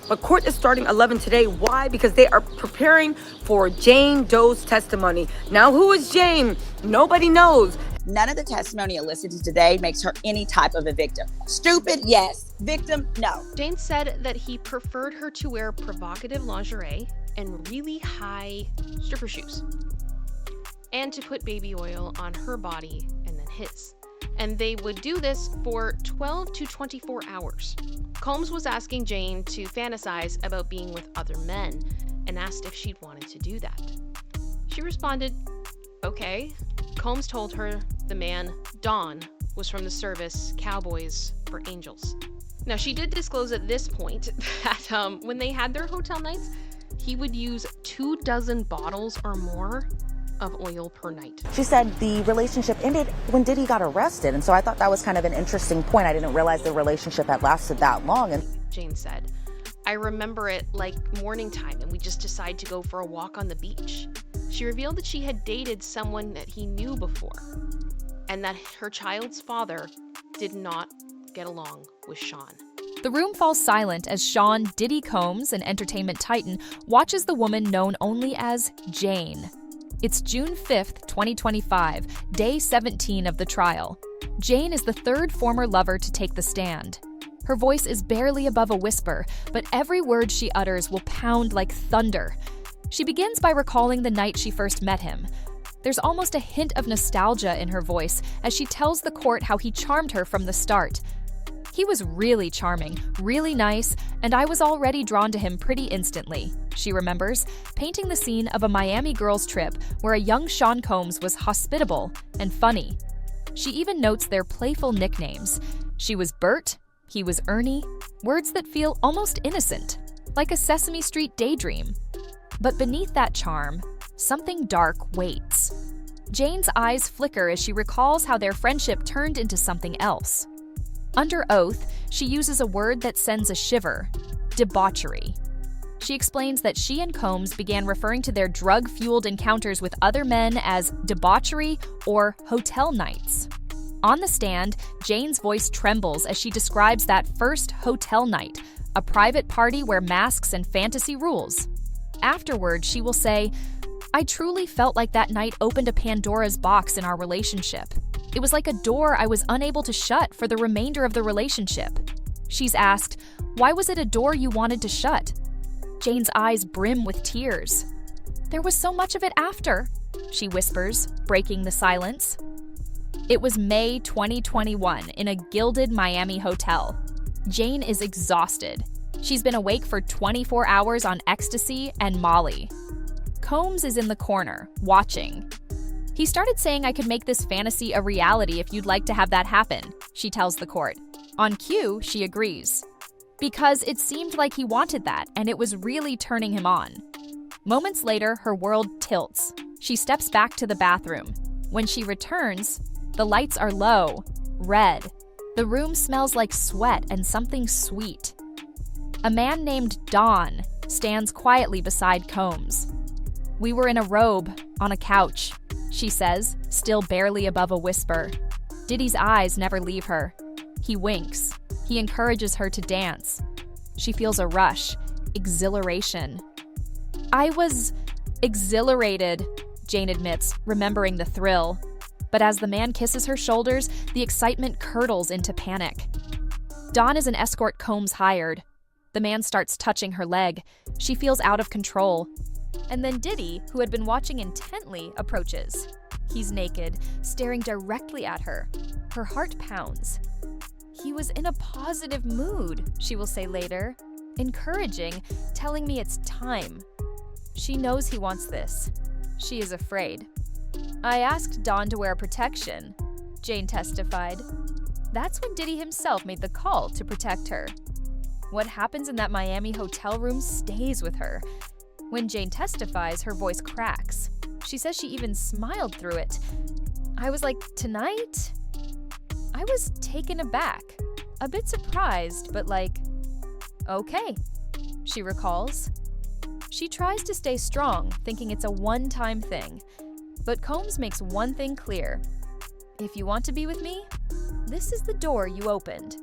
But court is starting 11 today. Why? Because they are preparing for Jane Doe's testimony. Now, who is Jane? Nobody knows. None of the testimony elicited today makes her any type of a victim. Stupid, yes. Victim, no. Jane said that he preferred her to wear provocative lingerie and really high stripper shoes, and to put baby oil on her body and then his. And they would do this for 12 to 24 hours. Combs was asking Jane to fantasize about being with other men and asked if she'd wanted to do that. She responded, okay. Combs told her the man, Don, was from the service Cowboys for Angels. Now, she did disclose at this point that when they had their hotel nights, he would use 24 bottles or more of oil per night. She said the relationship ended when Diddy got arrested, and so I thought that was kind of an interesting point. I didn't realize the relationship had lasted that long. And Jane said, I remember it like morning time and we just decided to go for a walk on the beach. She revealed that she had dated someone that he knew before and that her child's father did not get along with Sean. The room falls silent as Sean Diddy Combs, an entertainment titan, watches the woman known only as Jane. It's June 5th, 2025, day 17 of the trial. Jane is the third former lover to take the stand. Her voice is barely above a whisper, but every word she utters will pound like thunder. She begins by recalling the night she first met him. There's almost a hint of nostalgia in her voice as she tells the court how he charmed her from the start. He was really charming, really nice, and I was already drawn to him pretty instantly, she remembers, painting the scene of a Miami girls' trip where a young Sean Combs was hospitable and funny. She even notes their playful nicknames. She was Bert, he was Ernie, words that feel almost innocent, like a Sesame Street daydream. But beneath that charm, something dark waits. Jane's eyes flicker as she recalls how their friendship turned into something else. Under oath, she uses a word that sends a shiver: debauchery. She explains that she and Combs began referring to their drug-fueled encounters with other men as debauchery or hotel nights. On the stand, Jane's voice trembles as she describes that first hotel night, a private party where masks and fantasy rules. Afterward, she will say, I truly felt like that night opened a Pandora's box in our relationship. It was like a door I was unable to shut for the remainder of the relationship. She's asked, why was it a door you wanted to shut? Jane's eyes brim with tears. There was so much of it after, she whispers, breaking the silence. It was May 2021 in a gilded Miami hotel. Jane is exhausted. She's been awake for 24 hours on ecstasy and Molly. Combs is in the corner, watching. He started saying I could make this fantasy a reality if you'd like to have that happen, she tells the court. On cue, she agrees. Because it seemed like he wanted that, and it was really turning him on. Moments later, her world tilts. She steps back to the bathroom. When she returns, the lights are low, red. The room smells like sweat and something sweet. A man named Don stands quietly beside Combs. We were in a robe, on a couch, she says, still barely above a whisper. Diddy's eyes never leave her. He winks. He encourages her to dance. She feels a rush, exhilaration. I was exhilarated, Jane admits, remembering the thrill. But as the man kisses her shoulders, the excitement curdles into panic. Don is an escort Combs hired. The man starts touching her leg. She feels out of control. And then Diddy, who had been watching intently, approaches. He's naked, staring directly at her. Her heart pounds. He was in a positive mood, she will say later. Encouraging, telling me it's time. She knows he wants this. She is afraid. I asked Don to wear protection, Jane testified. That's when Diddy himself made the call to protect her. What happens in that Miami hotel room stays with her. When Jane testifies, her voice cracks. She says she even smiled through it. I was like, tonight? I was taken aback, a bit surprised, but like, okay, she recalls. She tries to stay strong, thinking it's a one-time thing. But Combs makes one thing clear. If you want to be with me, this is the door you opened.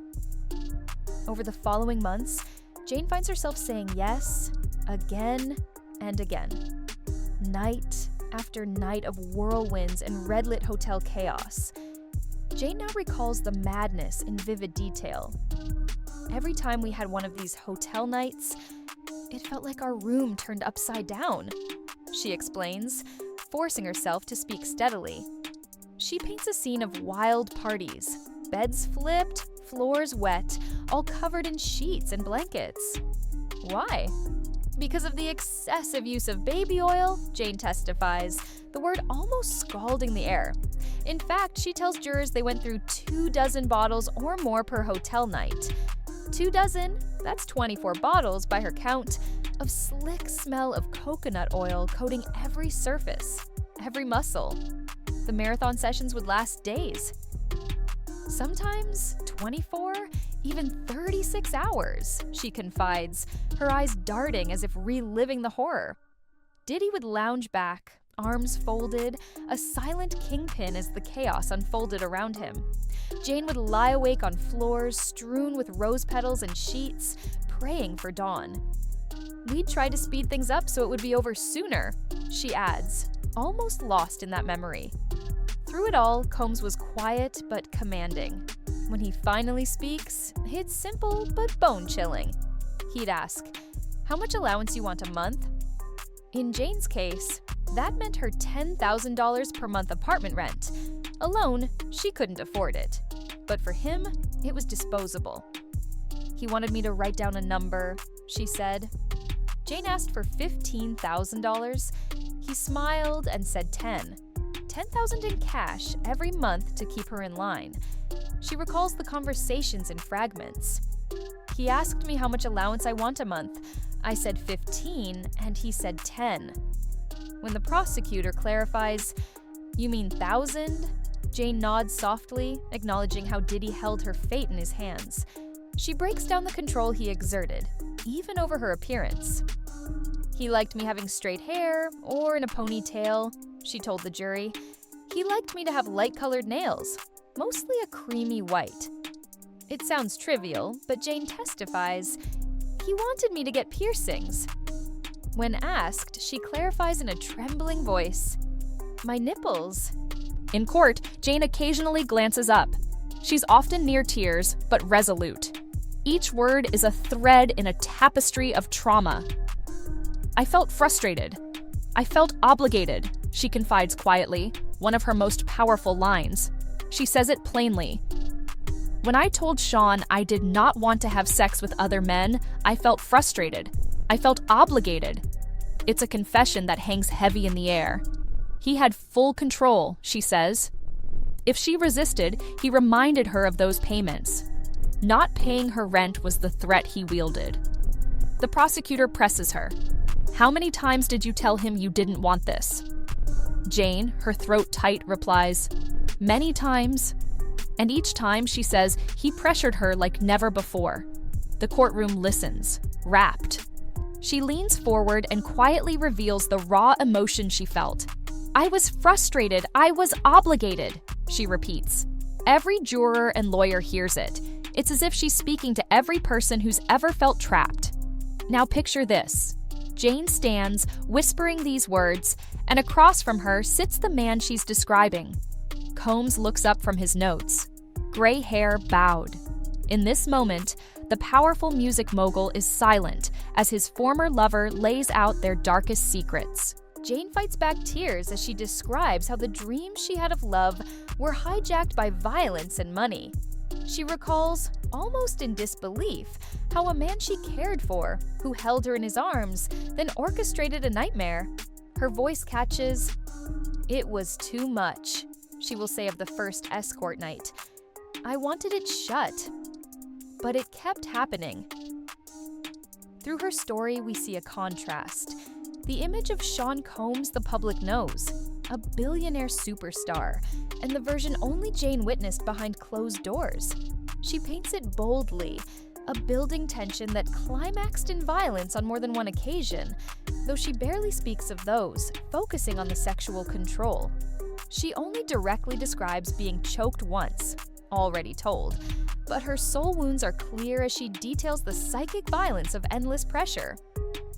Over the following months, Jane finds herself saying yes again and again. Night after night of whirlwinds and red-lit hotel chaos. Jane now recalls the madness in vivid detail. Every time we had one of these hotel nights, it felt like our room turned upside down, she explains, forcing herself to speak steadily. She paints a scene of wild parties, beds flipped, floors wet, all covered in sheets and blankets. Why? Because of the excessive use of baby oil, Jane testifies, the word almost scalding the air. In fact, she tells jurors they went through 24 bottles or more per hotel night. 24, that's 24 bottles by her count, of slick smell of coconut oil coating every surface, every muscle. The marathon sessions would last days. Sometimes 24, even 36 hours, she confides, her eyes darting as if reliving the horror. Diddy would lounge back, arms folded, a silent kingpin as the chaos unfolded around him. Jane would lie awake on floors strewn with rose petals and sheets, praying for dawn. We'd try to speed things up so it would be over sooner, she adds, almost lost in that memory. Through it all, Combs was quiet but commanding. When he finally speaks, it's simple but bone-chilling. He'd ask, "How much allowance you want a month?" In Jane's case, that meant her $10,000 per month apartment rent. Alone, she couldn't afford it. But for him, it was disposable. He wanted me to write down a number, she said. Jane asked for $15,000. He smiled and said 10. $10,000 in cash every month to keep her in line. She recalls the conversations in fragments. He asked me how much allowance I want a month. I said 15, and he said 10. When the prosecutor clarifies, "You mean 1,000?" Jane nods softly, acknowledging how Diddy held her fate in his hands. She breaks down the control he exerted, even over her appearance. "He liked me having straight hair or in a ponytail," she told the jury. "He liked me to have light-colored nails, mostly a creamy white." It sounds trivial, but Jane testifies, "He wanted me to get piercings." When asked, she clarifies in a trembling voice, "My nipples." In court, Jane occasionally glances up. She's often near tears, but resolute. Each word is a thread in a tapestry of trauma. "I felt frustrated. I felt obligated," she confides quietly, one of her most powerful lines. She says it plainly. "When I told Sean I did not want to have sex with other men, I felt frustrated. I felt obligated." It's a confession that hangs heavy in the air. He had full control, she says. If she resisted, he reminded her of those payments. Not paying her rent was the threat he wielded. The prosecutor presses her. "How many times did you tell him you didn't want this?" Jane, her throat tight, replies, "Many times." And each time, she says, he pressured her like never before. The courtroom listens, rapt. She leans forward and quietly reveals the raw emotion she felt. "I was frustrated. I was obligated," she repeats. Every juror and lawyer hears it. It's as if she's speaking to every person who's ever felt trapped. Now picture this. Jane stands, whispering these words, and across from her sits the man she's describing. Combs looks up from his notes. Gray hair bowed. In this moment, the powerful music mogul is silent as his former lover lays out their darkest secrets. Jane fights back tears as she describes how the dreams she had of love were hijacked by violence and money. She recalls, almost in disbelief, how a man she cared for, who held her in his arms, then orchestrated a nightmare. Her voice catches, "It was too much," she will say of the first escort night. "I wanted it shut." But it kept happening. Through her story, we see a contrast. The image of Sean Combs the public knows, a billionaire superstar, and the version only Jane witnessed behind closed doors. She paints it boldly, a building tension that climaxed in violence on more than one occasion, though she barely speaks of those, focusing on the sexual control. She only directly describes being choked once. already told. But her soul wounds are clear as she details the psychic violence of endless pressure.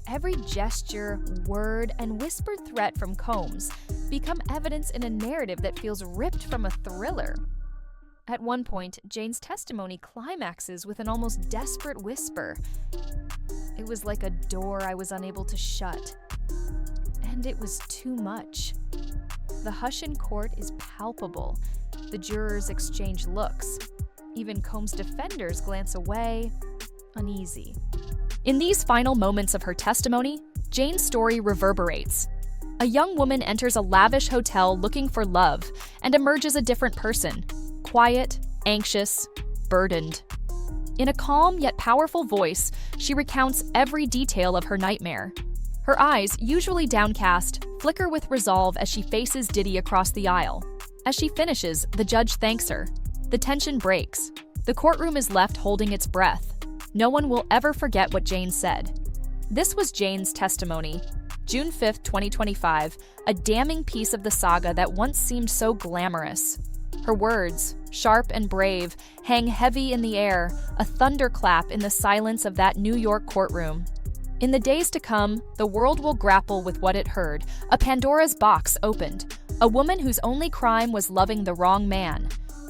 Every gesture, word, and whispered threat from Combs become evidence in a narrative that feels ripped from a thriller. At one point, Jane's testimony climaxes with an almost desperate whisper. It was like a door I was unable to shut. And it was too much. The hush in court is palpable. The jurors exchange looks. Even Combs' defenders glance away, uneasy. In these final moments of her testimony, Jane's story reverberates. A young woman enters a lavish hotel looking for love and emerges a different person, quiet, anxious, burdened. In a calm yet powerful voice, she recounts every detail of her nightmare. Her eyes, usually downcast, flicker with resolve as she faces Diddy across the aisle. As she finishes, the judge thanks her. The tension breaks. The courtroom is left holding its breath. No one will ever forget what Jane said. This was Jane's testimony. June 5, 2025, a damning piece of the saga that once seemed so glamorous. Her words, sharp and brave, hang heavy in the air, a thunderclap in the silence of that New York courtroom. In the days to come, the world will grapple with what it heard. A Pandora's box opened. A woman whose only crime was loving the wrong man.